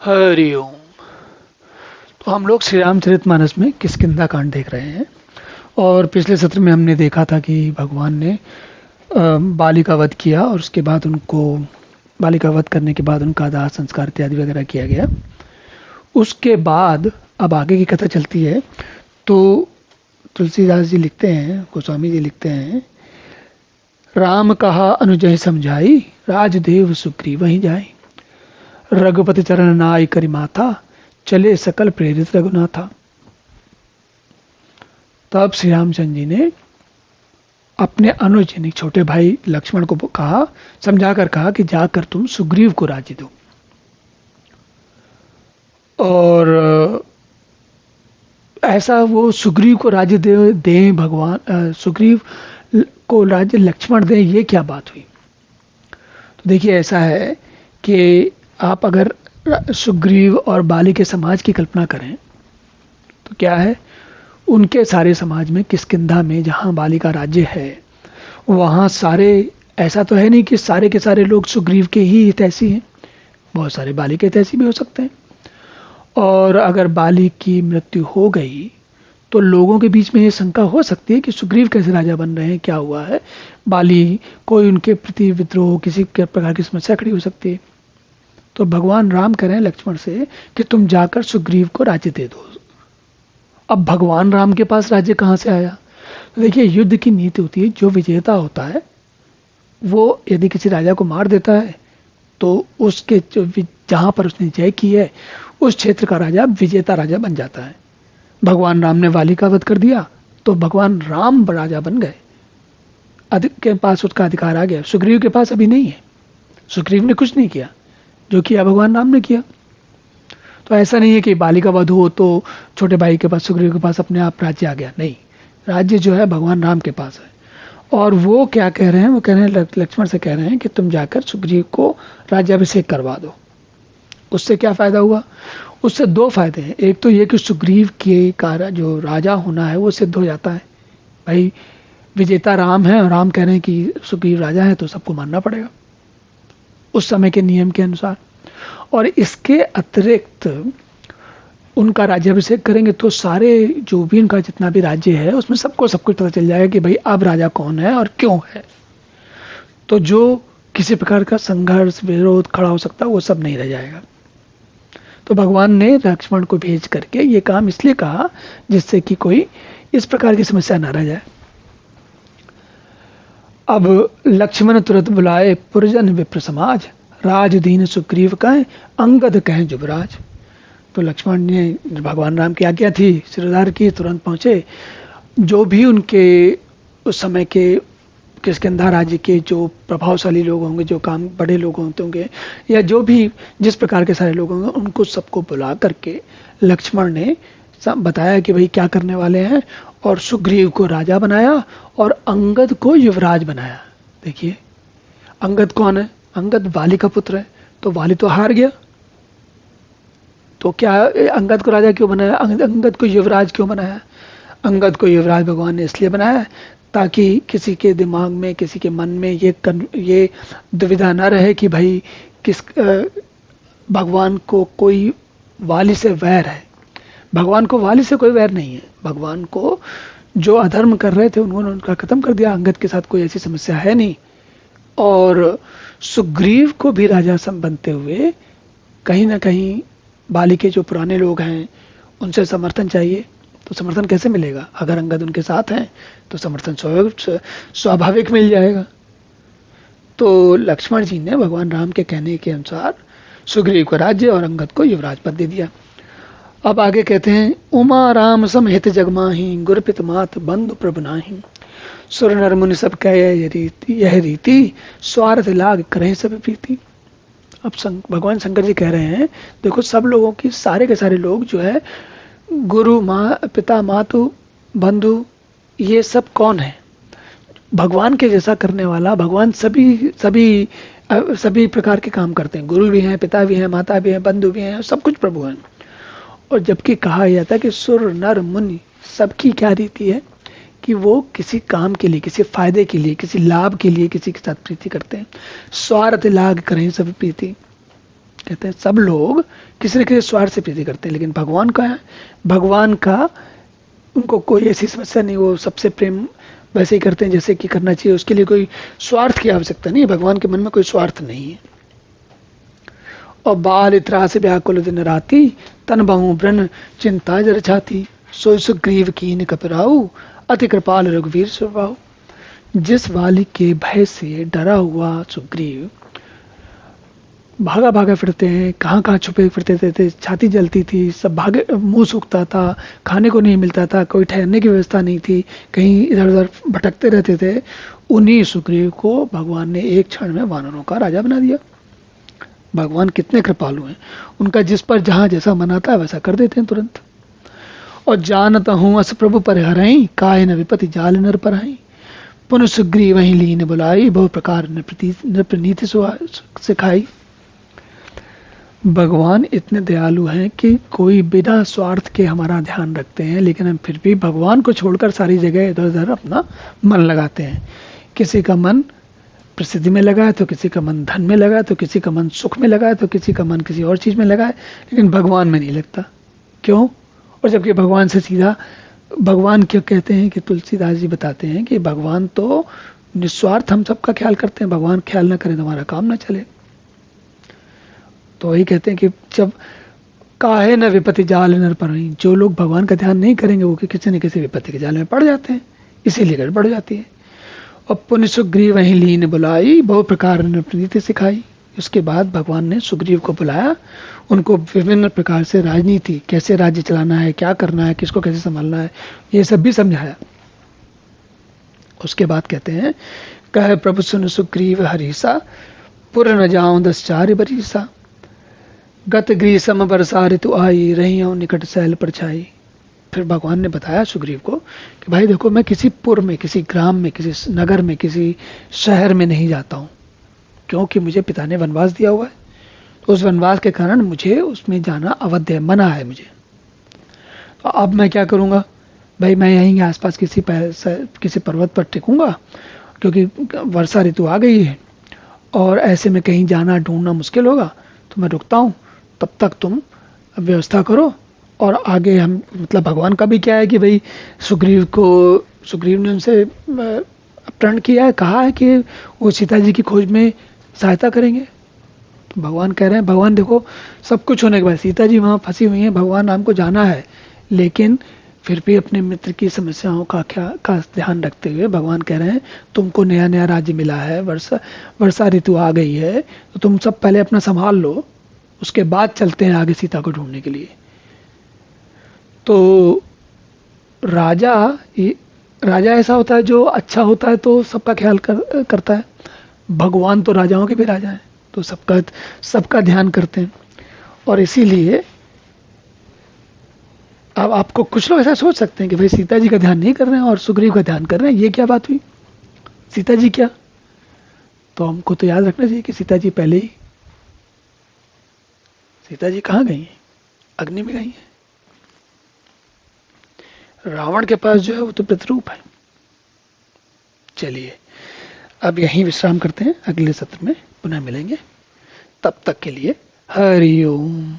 हरि ओम। तो हम लोग श्री रामचरितमानस में किष्किंधा कांड देख रहे हैं। और पिछले सत्र में हमने देखा था कि भगवान ने बाली का वध किया और उसके बाद उनको बाली का वध करने के बाद उनका दाह संस्कार इत्यादि वगैरह किया गया। उसके बाद अब आगे की कथा चलती है। तो तुलसीदास जी लिखते हैं, गोस्वामी जी लिखते हैं, राम कहा अनुजय समझाई, राजदेव सुग्रीव वहीं जाई, रघुपति चरण नाय करि माथा, चले सकल प्रेरित रघुनाथा। तब श्री रामचंद्र जी ने अपने अनुज यानी छोटे भाई लक्ष्मण को कहा, समझाकर कहा कि जाकर तुम सुग्रीव को राज्य दो। और ऐसा वो सुग्रीव को राज्य दे भगवान सुग्रीव को राज्य लक्ष्मण दे, ये क्या बात हुई? तो देखिए, ऐसा है कि आप अगर सुग्रीव और बाली के समाज की कल्पना करें तो क्या है, उनके सारे समाज में किष्किंधा में जहां बाली का राज्य है वहां सारे, ऐसा तो है नहीं कि सारे के सारे लोग सुग्रीव के ही हितैषी हैं, बहुत सारे बाली के हितैषी भी हो सकते हैं। और अगर बाली की मृत्यु हो गई तो लोगों के बीच में ये शंका हो सकती है कि सुग्रीव कैसे राजा बन रहे हैं, क्या हुआ है, बाली कोई उनके प्रति विद्रोह, किसी प्रकार की समस्या खड़ी हो सकती है। तो भगवान राम कह रहे हैं लक्ष्मण से कि तुम जाकर सुग्रीव को राज्य दे दो। अब भगवान राम के पास राज्य कहां से आया? तो देखिए, युद्ध की नीति होती है, जो विजेता होता है वो यदि किसी राजा को मार देता है तो उसके जहां पर उसने जय की है उस क्षेत्र का राजा विजेता राजा बन जाता है। भगवान राम ने वाली का वध कर दिया तो भगवान राम राजा बन गए, के पास उसका अधिकार आ गया। सुग्रीव के पास अभी नहीं है, सुग्रीव ने कुछ नहीं किया, जो किया भगवान राम ने किया। तो ऐसा नहीं है कि बाली का वध हो तो छोटे भाई के पास, सुग्रीव के पास अपने आप राज्य आ गया, नहीं, राज्य जो है भगवान राम के पास है। और वो क्या कह रहे हैं, वो कह रहे हैं लक्ष्मण से कह रहे हैं कि तुम जाकर सुग्रीव को राज्याभिषेक करवा दो। उससे क्या फायदा हुआ? उससे दो फायदे हैं। एक तो ये कि सुग्रीव के का जो राजा होना है वो सिद्ध हो जाता है, भाई विजेता राम है और राम कह रहे हैं कि सुग्रीव राजा है तो सबको मानना पड़ेगा उस समय के नियम के अनुसार। और इसके अतिरिक्त उनका राज्याभिषेक करेंगे तो सारे जो भी उनका जितना भी राज्य है उसमें सबको सब कुछ पता चल जाएगा कि भाई अब राजा कौन है और क्यों है। तो जो किसी प्रकार का संघर्ष विरोध खड़ा हो सकता है वो सब नहीं रह जाएगा। तो भगवान ने लक्ष्मण को भेज करके ये काम इसलिए कहा जिससे कि कोई इस प्रकार की समस्या न रह जाए। अब लक्ष्मण तुरंत बुलाए पुरजन विप्र समाज, राज दीन सुग्रीव कहें अंगद कहें जुबराज। तो लक्ष्मण ने, भगवान राम की आज्ञा थी, सिरदार की, तुरंत पहुंचे। जो भी उनके उस समय के किष्किंधा राज्य के जो प्रभावशाली लोग होंगे, जो काम बड़े लोग होंगे, या जो भी जिस प्रकार के सारे लोग होंगे, उनको सबको बुला करके लक्ष्मण ने सब बताया कि भाई क्या करने वाले हैं, और सुग्रीव को राजा बनाया और अंगद को युवराज बनाया। देखिए, अंगद कौन है? अंगद वाली का पुत्र है, तो वाली तो हार गया, तो क्या अंगद को राजा क्यों बनाया? अंगद को युवराज क्यों बनाया? अंगद को युवराज भगवान ने इसलिए बनाया ताकि किसी के दिमाग में, किसी के मन में ये दुविधा न रहे कि भाई किस भगवान को कोई वाली से वैर है। भगवान को वाली से कोई वैर नहीं है। भगवान को जो अधर्म कर रहे थे उन्होंने उनका खत्म कर दिया, अंगद के साथ कोई ऐसी समस्या है नहीं। और सुग्रीव को भी राजा बनते हुए कहीं ना कहीं बाली के जो पुराने लोग हैं उनसे समर्थन चाहिए। तो समर्थन कैसे मिलेगा? अगर अंगद उनके साथ हैं तो समर्थन स्वाभाविक मिल जाएगा। तो लक्ष्मण जी ने भगवान राम के कहने के अनुसार सुग्रीव को राज्य और अंगद को युवराज पद दे दिया। अब आगे कहते हैं, उमा राम समहित जगमाही, गुरपित मात बंधु प्रभु नाही, सुर नर मुनि सब कह यह रीति, स्वार्थ लाग करे सब प्रीति। अब भगवान शंकर जी कह रहे हैं, देखो सब लोगों की, सारे के सारे लोग जो है, गुरु, माँ, पिता, मातु, बंधु, ये सब कौन है? भगवान के जैसा करने वाला। भगवान सभी प्रकार के काम करते हैं, गुरु भी हैं, पिता भी हैं, माता भी हैं, बंधु भी हैं, सब कुछ प्रभु हैं। और जबकि कहा जाता है कि सुर नर मुनि सबकी क्या रीति है कि वो किसी काम के लिए, किसी फायदे के लिए, किसी लाभ के लिए किसी के साथ प्रीति करते हैं। स्वार्थ लाग करें सब प्रीति, कहते हैं सब लोग किसी न किसी स्वार्थ से प्रीति करते हैं। लेकिन भगवान का है, भगवान का उनको कोई ऐसी समस्या नहीं, वो सबसे प्रेम वैसे ही करते हैं जैसे कि करना चाहिए, उसके लिए कोई स्वार्थ की आवश्यकता नहीं है, भगवान के मन में कोई स्वार्थ नहीं है। और बाल इतरा से व्याकुल दिन राती, तन बहु ब्रन चिंता जर छाती, सोई सुग्रीव कीन कपिराऊ, अति कृपाल रघुवीर सुरबाऊ। जिस वाली के भय से डरा हुआ सुग्रीव भागा भागा फिरते हैं, कहाँ कहाँ छुपे फिरते थे, छाती जलती थी, सब भागे, मुंह सूखता था, खाने को नहीं मिलता था, कोई ठहरने की व्यवस्था नहीं थी, कहीं इधर उधर भटकते रहते थे, उन्हीं सुग्रीव को भगवान ने एक क्षण में वानरों का राजा बना दिया। भगवान कितने कृपालु हैं, उनका जिस पर जहां जैसा मन आता है वैसा कर देते हैं तुरंत। और जानता हूं अस प्रभु पर हरई, काय न विपति जाल नर पर आई, पुन सुग्रीव वहीं लीन बुलाई, बहु प्रकार नृपनीति सिखाई। भगवान इतने दयालु हैं कि कोई बिना स्वार्थ के हमारा ध्यान रखते हैं, लेकिन हम फिर भी भगवान को छोड़कर सारी जगह इधर उधर अपना मन लगाते हैं। किसी का मन प्रसिद्धि में लगा है तो किसी का मन धन में लगा है, तो किसी का मन सुख में लगा है, तो किसी का मन किसी और चीज में लगा है, लेकिन भगवान में नहीं लगता। क्यों? और जबकि भगवान से सीधा, भगवान क्यों कहते हैं कि तुलसीदास जी बताते हैं कि भगवान तो निस्वार्थ हम सबका ख्याल करते हैं, भगवान ख्याल ना करें तो हमारा काम ना चले। तो वही कहते हैं कि जब काहे न विपत्ति जाल नर पर, जो लोग भगवान का ध्यान नहीं करेंगे वो किसी न किसी विपत्ति के जाल में पड़ जाते हैं, इसीलिए गड़बड़ जाती है। और पुण्य सुग्रीव वहीं लीन बुलाई, बहु प्रकार नृपनीति सिखाई। उसके बाद भगवान ने सुग्रीव को बुलाया, उनको विभिन्न प्रकार से राजनीति, कैसे राज्य चलाना है, क्या करना है, किसको कैसे संभालना है, ये सब भी समझाया। उसके बाद कहते हैं, कह प्रभु सुन सुग्रीव हरीसा, पुर न जाऊं 10 चारि बरीसा, गत गृह सम बरसा ऋतु आई, रही हूं निकट सैल पर छाई। फिर भगवान ने बताया सुग्रीव को कि भाई देखो, मैं किसी पुर में, किसी ग्राम में, किसी नगर में, किसी शहर में नहीं जाता हूं, क्योंकि मुझे पिता ने वनवास दिया हुआ है, तो उस वनवास के कारण मुझे उसमें जाना अवध्य है, मना है मुझे। तो अब मैं क्या करूंगा भाई, मैं यहीं आसपास किसी पर्वत पर टिकूंगा, क्योंकि वर्षा ऋतु आ गई है और ऐसे में कहीं जाना ढूंढना मुश्किल होगा, तो मैं रुकता हूं, तब तक तुम व्यवस्था करो। और आगे हम, मतलब भगवान का भी क्या है कि भाई सुग्रीव ने उनसे प्रण किया है, कहा है कि वो सीता जी की खोज में सहायता करेंगे। तो भगवान कह रहे हैं, भगवान देखो सब कुछ होने के बाद सीता जी वहां फंसी हुई हैं, भगवान राम को जाना है, लेकिन फिर भी अपने मित्र की समस्याओं का ध्यान रखते हुए भगवान कह रहे हैं, तुमको नया नया राज्य मिला है, वर्षा ऋतु आ गई है, तो तुम सब पहले अपना संभाल लो, उसके बाद चलते हैं आगे सीता को ढूंढने के लिए। तो राजा ऐसा होता है जो अच्छा होता है तो सबका ख्याल करता है। भगवान तो राजाओं के भी राजा हैं, तो सबका ध्यान करते हैं। और इसीलिए अब आपको कुछ लोग ऐसा सोच सकते हैं कि भाई सीता जी का ध्यान नहीं कर रहे हैं और सुग्रीव का ध्यान कर रहे हैं, ये क्या बात हुई, सीता जी क्या? तो हमको तो याद रखना चाहिए कि सीता जी पहले ही, सीता जी कहाँ गई हैं? अग्नि में गई हैं। रावण के पास जो है वो तो प्रतिरूप है। चलिए अब यहीं विश्राम करते हैं, अगले सत्र में पुनः मिलेंगे, तब तक के लिए हरि ओम।